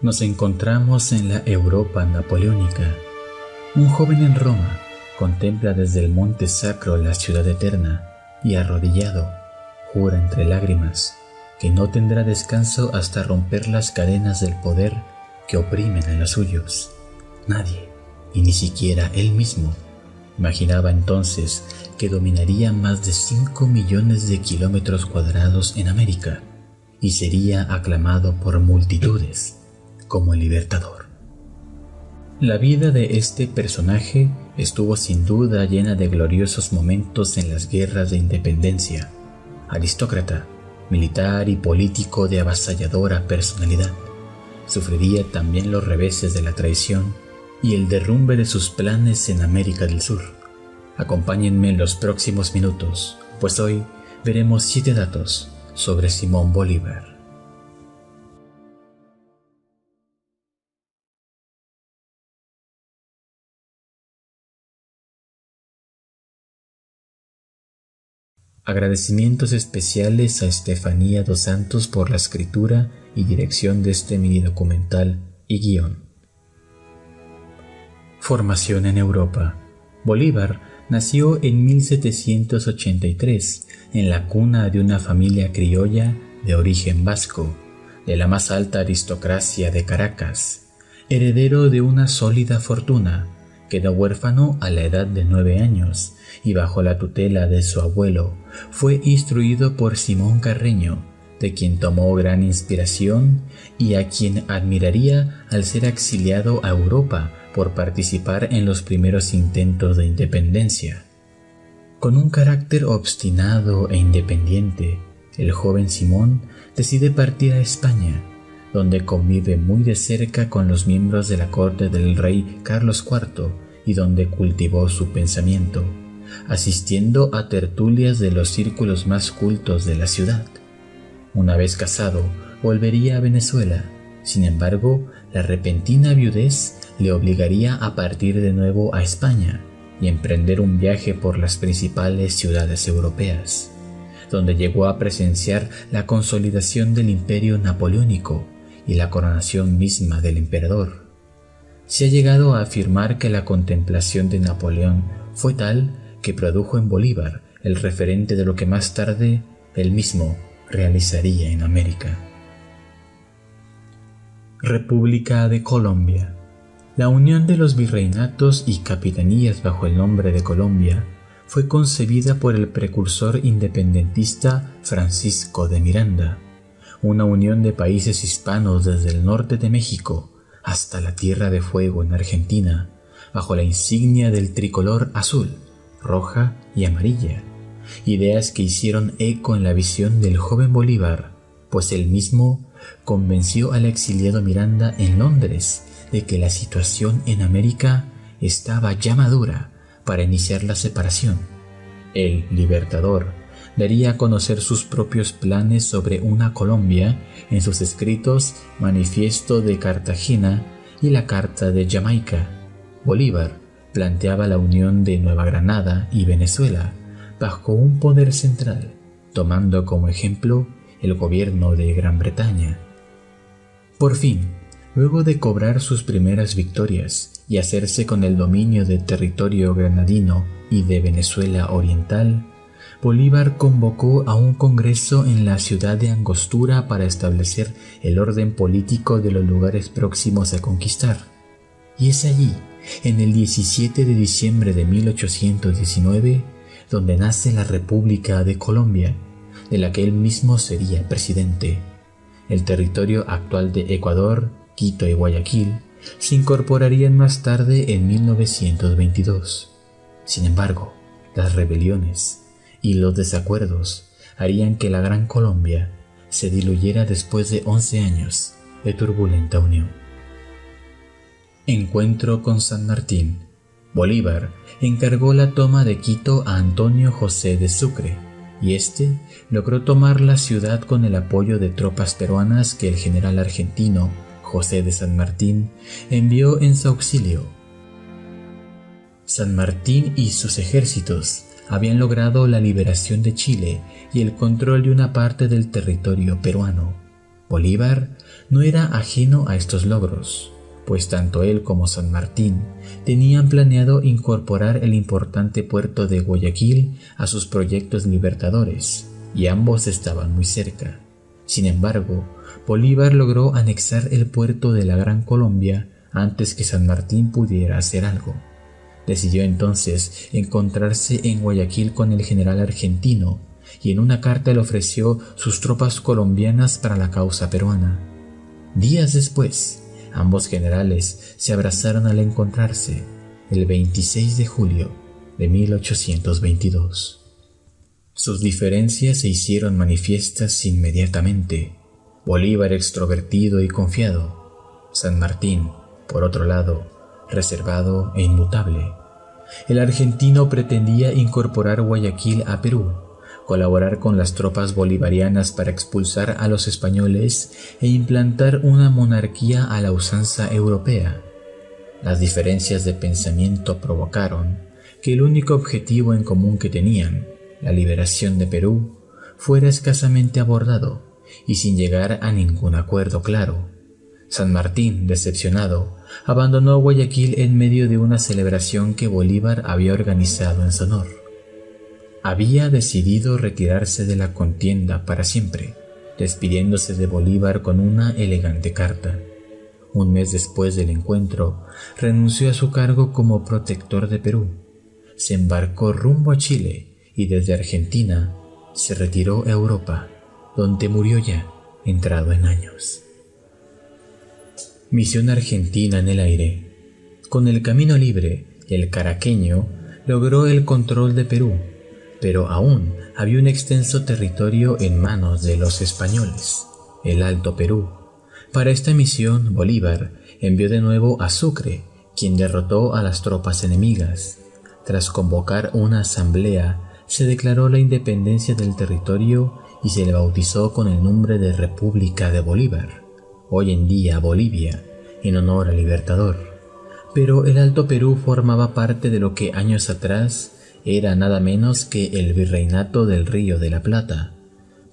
Nos encontramos en la Europa napoleónica. Un joven en Roma contempla desde el monte sacro la ciudad eterna y arrodillado jura entre lágrimas que no tendrá descanso hasta romper las cadenas del poder que oprimen a los suyos. Nadie, y ni siquiera él mismo, imaginaba entonces que dominaría más de 5 millones de kilómetros cuadrados en América y sería aclamado por multitudes como el libertador. La vida de este personaje estuvo sin duda llena de gloriosos momentos en las guerras de independencia. Aristócrata, militar y político de avasalladora personalidad, sufriría también los reveses de la traición y el derrumbe de sus planes en América del Sur. Acompáñenme en los próximos minutos, pues hoy veremos 7 datos sobre Simón Bolívar. Agradecimientos especiales a Estefanía dos Santos por la escritura y dirección de este mini documental y guión. Formación en Europa. Bolívar nació en 1783 en la cuna de una familia criolla de origen vasco, de la más alta aristocracia de Caracas. Heredero de una sólida fortuna, quedó huérfano a la edad de 9 años y bajo la tutela de su abuelo fue instruido por Simón Carreño, de quien tomó gran inspiración y a quien admiraría al ser exiliado a Europa por participar en los primeros intentos de independencia. Con un carácter obstinado e independiente, el joven Simón decide partir a España, donde convive muy de cerca con los miembros de la corte del rey Carlos IV y donde cultivó su pensamiento, asistiendo a tertulias de los círculos más cultos de la ciudad. Una vez casado, volvería a Venezuela. Sin embargo, la repentina viudez le obligaría a partir de nuevo a España y emprender un viaje por las principales ciudades europeas, donde llegó a presenciar la consolidación del imperio napoleónico y la coronación misma del emperador. Se ha llegado a afirmar que la contemplación de Napoleón fue tal que produjo en Bolívar el referente de lo que más tarde él mismo realizaría en América. República de Colombia. La unión de los virreinatos y capitanías bajo el nombre de Colombia fue concebida por el precursor independentista Francisco de Miranda, una unión de países hispanos desde el norte de México hasta la Tierra de Fuego en Argentina, bajo la insignia del tricolor azul, roja y amarilla, ideas que hicieron eco en la visión del joven Bolívar, pues él mismo convenció al exiliado Miranda en Londres de que la situación en América estaba ya madura para iniciar la separación. El libertador daría a conocer sus propios planes sobre una Colombia en sus escritos Manifiesto de Cartagena y la Carta de Jamaica. Bolívar planteaba la unión de Nueva Granada y Venezuela bajo un poder central, tomando como ejemplo el gobierno de Gran Bretaña. Por fin, luego de cobrar sus primeras victorias y hacerse con el dominio del territorio granadino y de Venezuela Oriental, Bolívar convocó a un congreso en la ciudad de Angostura para establecer el orden político de los lugares próximos a conquistar. Y es allí, en el 17 de diciembre de 1819, donde nace la República de Colombia, de la que él mismo sería presidente. El territorio actual de Ecuador, Quito y Guayaquil se incorporarían más tarde en 1922. Sin embargo, las rebeliones y los desacuerdos harían que la Gran Colombia se diluyera después de 11 años de turbulenta unión. Encuentro con San Martín. Bolívar encargó la toma de Quito a Antonio José de Sucre, y este logró tomar la ciudad con el apoyo de tropas peruanas que el general argentino José de San Martín envió en su auxilio. San Martín y sus ejércitos habían logrado la liberación de Chile y el control de una parte del territorio peruano. Bolívar no era ajeno a estos logros, pues tanto él como San Martín tenían planeado incorporar el importante puerto de Guayaquil a sus proyectos libertadores, y ambos estaban muy cerca. Sin embargo, Bolívar logró anexar el puerto de la Gran Colombia antes que San Martín pudiera hacer algo. Decidió entonces encontrarse en Guayaquil con el general argentino y en una carta le ofreció sus tropas colombianas para la causa peruana. Días después, ambos generales se abrazaron al encontrarse el 26 de julio de 1822. Sus diferencias se hicieron manifiestas inmediatamente. Bolívar extrovertido y confiado, San Martín, por otro lado, reservado e inmutable. El argentino pretendía incorporar Guayaquil a Perú, colaborar con las tropas bolivarianas para expulsar a los españoles e implantar una monarquía a la usanza europea. Las diferencias de pensamiento provocaron que el único objetivo en común que tenían, la liberación de Perú, fuera escasamente abordado y sin llegar a ningún acuerdo claro. San Martín, decepcionado, abandonó Guayaquil en medio de una celebración que Bolívar había organizado en su honor. Había decidido retirarse de la contienda para siempre, despidiéndose de Bolívar con una elegante carta. Un mes después del encuentro, renunció a su cargo como protector de Perú. Se embarcó rumbo a Chile y desde Argentina se retiró a Europa, donde murió ya entrado en años. Misión argentina en el aire. Con el camino libre, el caraqueño logró el control de Perú, pero aún había un extenso territorio en manos de los españoles, el Alto Perú. Para esta misión, Bolívar envió de nuevo a Sucre, quien derrotó a las tropas enemigas. Tras convocar una asamblea, se declaró la independencia del territorio y se le bautizó con el nombre de República de Bolívar, hoy en día Bolivia, en honor al libertador. Pero el Alto Perú formaba parte de lo que años atrás era nada menos que el Virreinato del Río de la Plata,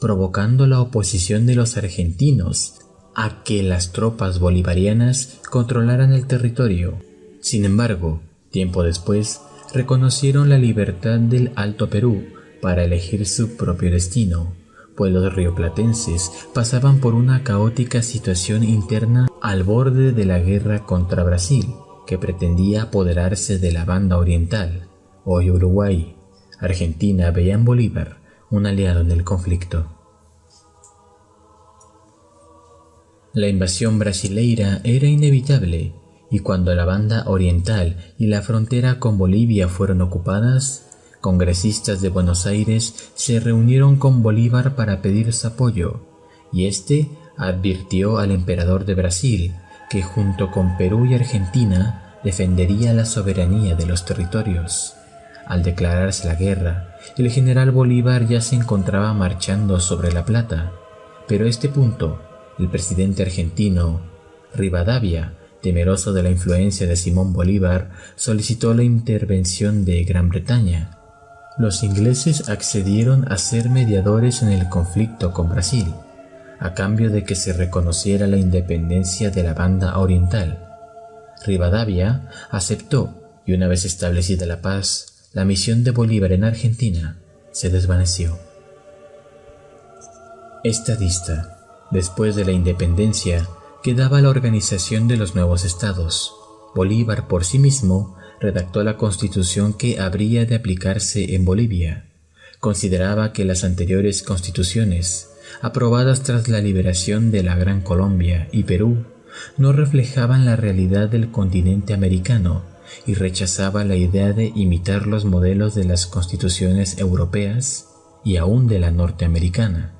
provocando la oposición de los argentinos a que las tropas bolivarianas controlaran el territorio. Sin embargo, tiempo después, reconocieron la libertad del Alto Perú para elegir su propio destino, pues los rioplatenses pasaban por una caótica situación interna al borde de la guerra contra Brasil, que pretendía apoderarse de la banda oriental. Hoy Uruguay, Argentina veía en Bolívar un aliado en el conflicto. La invasión brasileira era inevitable, y cuando la banda oriental y la frontera con Bolivia fueron ocupadas, congresistas de Buenos Aires se reunieron con Bolívar para pedir su apoyo, y éste advirtió al emperador de Brasil que junto con Perú y Argentina defendería la soberanía de los territorios. Al declararse la guerra, el general Bolívar ya se encontraba marchando sobre La Plata, pero a este punto, el presidente argentino Rivadavia, temeroso de la influencia de Simón Bolívar, solicitó la intervención de Gran Bretaña. Los ingleses accedieron a ser mediadores en el conflicto con Brasil, a cambio de que se reconociera la independencia de la banda oriental. Rivadavia aceptó, y una vez establecida la paz, la misión de Bolívar en Argentina se desvaneció. Estadista. Después de la independencia, quedaba la organización de los nuevos estados. Bolívar por sí mismo redactó la constitución que habría de aplicarse en Bolivia. Consideraba que las anteriores constituciones, aprobadas tras la liberación de la Gran Colombia y Perú, no reflejaban la realidad del continente americano y rechazaba la idea de imitar los modelos de las constituciones europeas y aún de la norteamericana.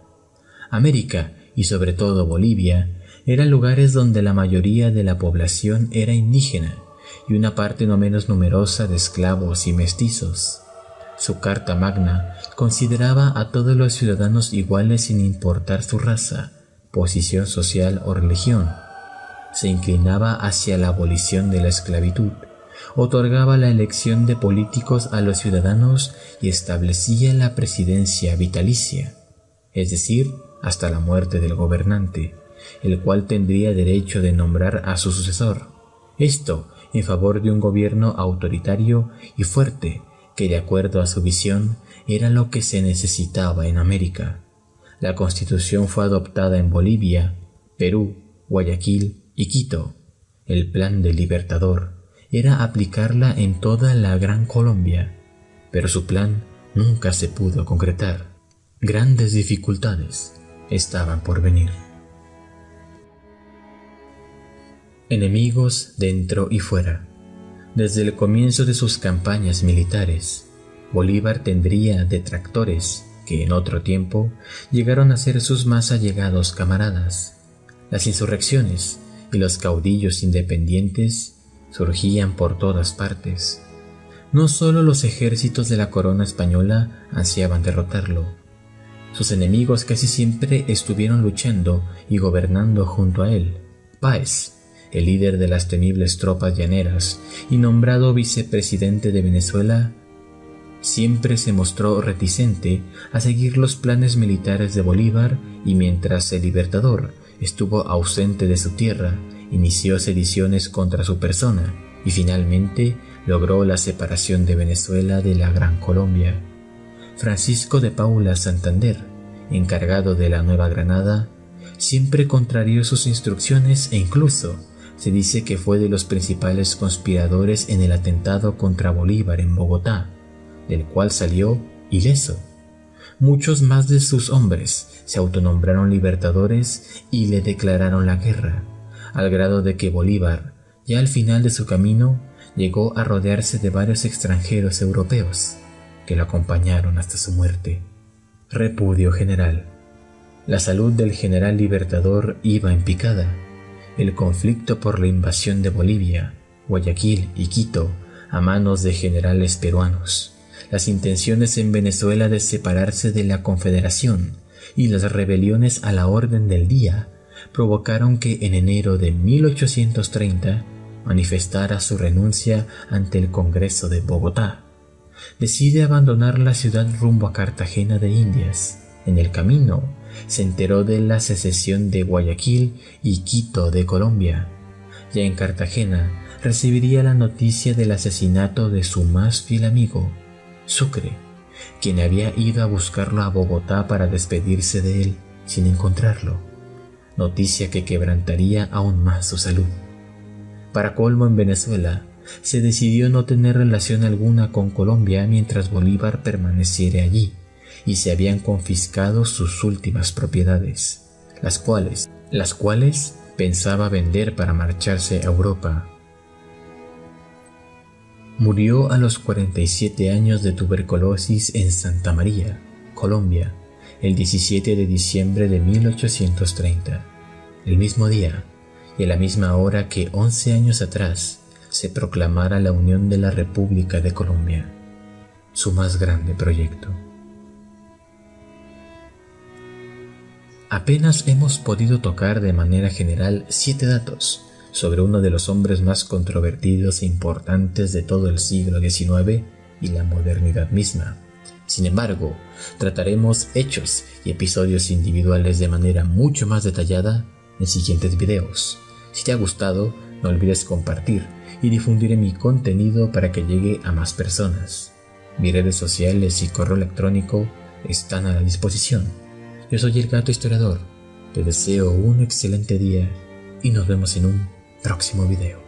América, y sobre todo Bolivia, eran lugares donde la mayoría de la población era indígena y una parte no menos numerosa de esclavos y mestizos. Su Carta Magna consideraba a todos los ciudadanos iguales sin importar su raza, posición social o religión. Se inclinaba hacia la abolición de la esclavitud, otorgaba la elección de políticos a los ciudadanos y establecía la presidencia vitalicia, es decir, hasta la muerte del gobernante, el cual tendría derecho de nombrar a su sucesor. Esto en favor de un gobierno autoritario y fuerte que, de acuerdo a su visión, era lo que se necesitaba en América. La Constitución fue adoptada en Bolivia, Perú, Guayaquil y Quito. El plan del Libertador era aplicarla en toda la Gran Colombia, pero su plan nunca se pudo concretar. Grandes dificultades estaban por venir. Enemigos dentro y fuera. Desde el comienzo de sus campañas militares, Bolívar tendría detractores que en otro tiempo llegaron a ser sus más allegados camaradas. Las insurrecciones y los caudillos independientes surgían por todas partes. No solo los ejércitos de la corona española ansiaban derrotarlo. Sus enemigos casi siempre estuvieron luchando y gobernando junto a él. Páez, el líder de las temibles tropas llaneras y nombrado vicepresidente de Venezuela, siempre se mostró reticente a seguir los planes militares de Bolívar, y mientras el Libertador estuvo ausente de su tierra, inició sediciones contra su persona y finalmente logró la separación de Venezuela de la Gran Colombia. Francisco de Paula Santander, encargado de la Nueva Granada, siempre contrarió sus instrucciones e incluso se dice que fue de los principales conspiradores en el atentado contra Bolívar en Bogotá, del cual salió ileso. Muchos más de sus hombres se autonombraron libertadores y le declararon la guerra, al grado de que Bolívar, ya al final de su camino, llegó a rodearse de varios extranjeros europeos que lo acompañaron hasta su muerte. Repudio general. La salud del general Libertador iba en picada. El conflicto por la invasión de Bolivia, Guayaquil y Quito a manos de generales peruanos, las intenciones en Venezuela de separarse de la Confederación y las rebeliones a la orden del día provocaron que en enero de 1830 manifestara su renuncia ante el Congreso de Bogotá. Decide abandonar la ciudad rumbo a Cartagena de Indias. En el camino se enteró de la secesión de Guayaquil y Quito de Colombia. Ya en Cartagena recibiría la noticia del asesinato de su más fiel amigo, Sucre, quien había ido a buscarlo a Bogotá para despedirse de él sin encontrarlo, noticia que quebrantaría aún más su salud. Para colmo, en Venezuela se decidió no tener relación alguna con Colombia mientras Bolívar permaneciera allí, y se habían confiscado sus últimas propiedades, las cuales pensaba vender para marcharse a Europa. Murió a los 47 años de tuberculosis en Santa María, Colombia, el 17 de diciembre de 1830, el mismo día y a la misma hora que 11 años atrás se proclamara la unión de la República de Colombia, su más grande proyecto. Apenas hemos podido tocar de manera general 7 datos sobre uno de los hombres más controvertidos e importantes de todo el siglo XIX y la modernidad misma. Sin embargo, trataremos hechos y episodios individuales de manera mucho más detallada en siguientes videos. Si te ha gustado, no olvides compartir y difundir mi contenido para que llegue a más personas. Mis redes sociales y correo electrónico están a la disposición. Yo soy el Gato Historiador, te deseo un excelente día y nos vemos en un próximo video.